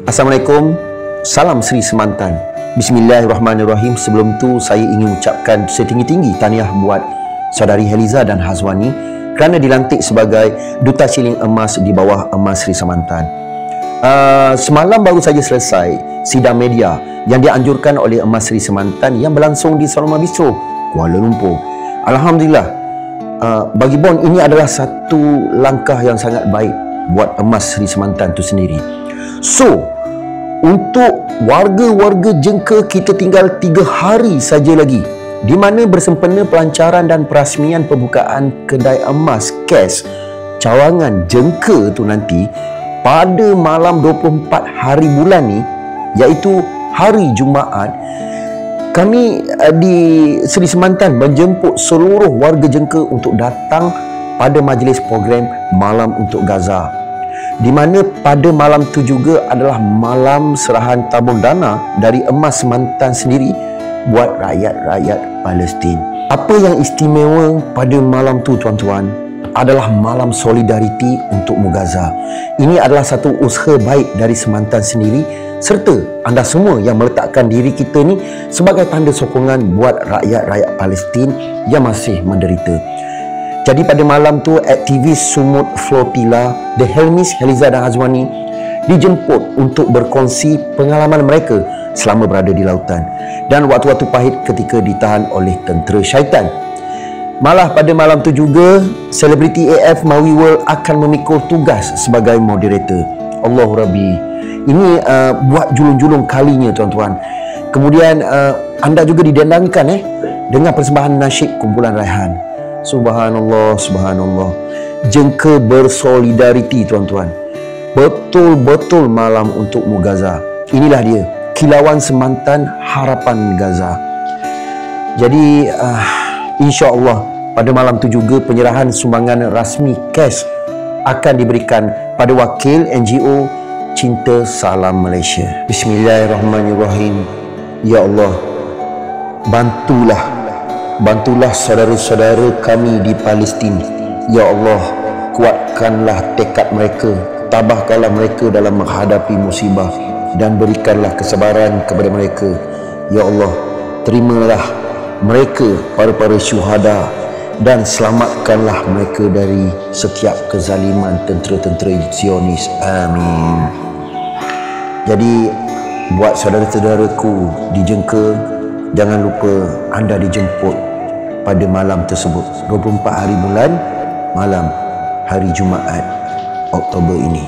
Assalamualaikum, salam Sri Semantan. Bismillahirrahmanirrahim. Sebelum tu saya ingin ucapkan setinggi-tinggi tahniah buat saudari Heliza dan Hazwani kerana dilantik sebagai Duta Shilling Emas di bawah Emas Sri Semantan. Semalam baru saja selesai sidang media yang dianjurkan oleh Emas Sri Semantan yang berlangsung di Saloma Bistro, Kuala Lumpur. Alhamdulillah, bagi Bon ini adalah satu langkah yang sangat baik buat Emas Sri Semantan itu sendiri. So, untuk warga-warga Jengka, kita tinggal 3 hari saja lagi di mana bersempena pelancaran dan perasmian pembukaan kedai emas Cash Cawangan Jengka tu nanti pada malam 24 hari bulan ni, iaitu hari Jumaat. Kami di Sri Semantan menjemput seluruh warga Jengka untuk datang pada majlis program Malam untuk Gaza, di mana pada malam tu juga adalah malam serahan tabung dana dari Emas Semantan sendiri buat rakyat-rakyat Palestin. Apa yang istimewa pada malam tu, tuan-tuan, adalah malam solidariti untuk Gaza. Ini adalah satu usaha baik dari Semantan sendiri serta anda semua yang meletakkan diri kita ni sebagai tanda sokongan buat rakyat-rakyat Palestin yang masih menderita. Jadi pada malam tu, aktivis Sumut Flotilla, The Helmis, Heliza dan Hazwani dijemput untuk berkongsi pengalaman mereka selama berada di lautan dan waktu-waktu pahit ketika ditahan oleh tentera syaitan. Malah pada malam tu juga, selebriti AF Mawi World akan memikul tugas sebagai moderator. Allahu Rabbi. Ini buat julung-julung kalinya, tuan-tuan. Kemudian anda juga didendangkan dengan persembahan nasyid kumpulan Raihan. Subhanallah, subhanallah. Jengka bersolidariti, tuan-tuan. Betul-betul malam untuk Gaza. Inilah dia, kilauan Semantan, harapan Gaza. Jadi insya-Allah pada malam tu juga penyerahan sumbangan rasmi cash akan diberikan pada wakil NGO Cinta Salam Malaysia. Bismillahirrahmanirrahim. Ya Allah, bantulah saudara-saudara kami di Palestin. Ya Allah, kuatkanlah tekad mereka, tabahkanlah mereka dalam menghadapi musibah dan berikanlah kesabaran kepada mereka. Ya Allah, terimalah mereka, para syuhada, dan selamatkanlah mereka dari setiap kezaliman tentera-tentera Zionis. Amin. Jadi buat saudara-saudaraku di Jengka, jangan lupa anda dijemput pada malam tersebut, 24 hari bulan, malam hari Jumaat Oktober ini.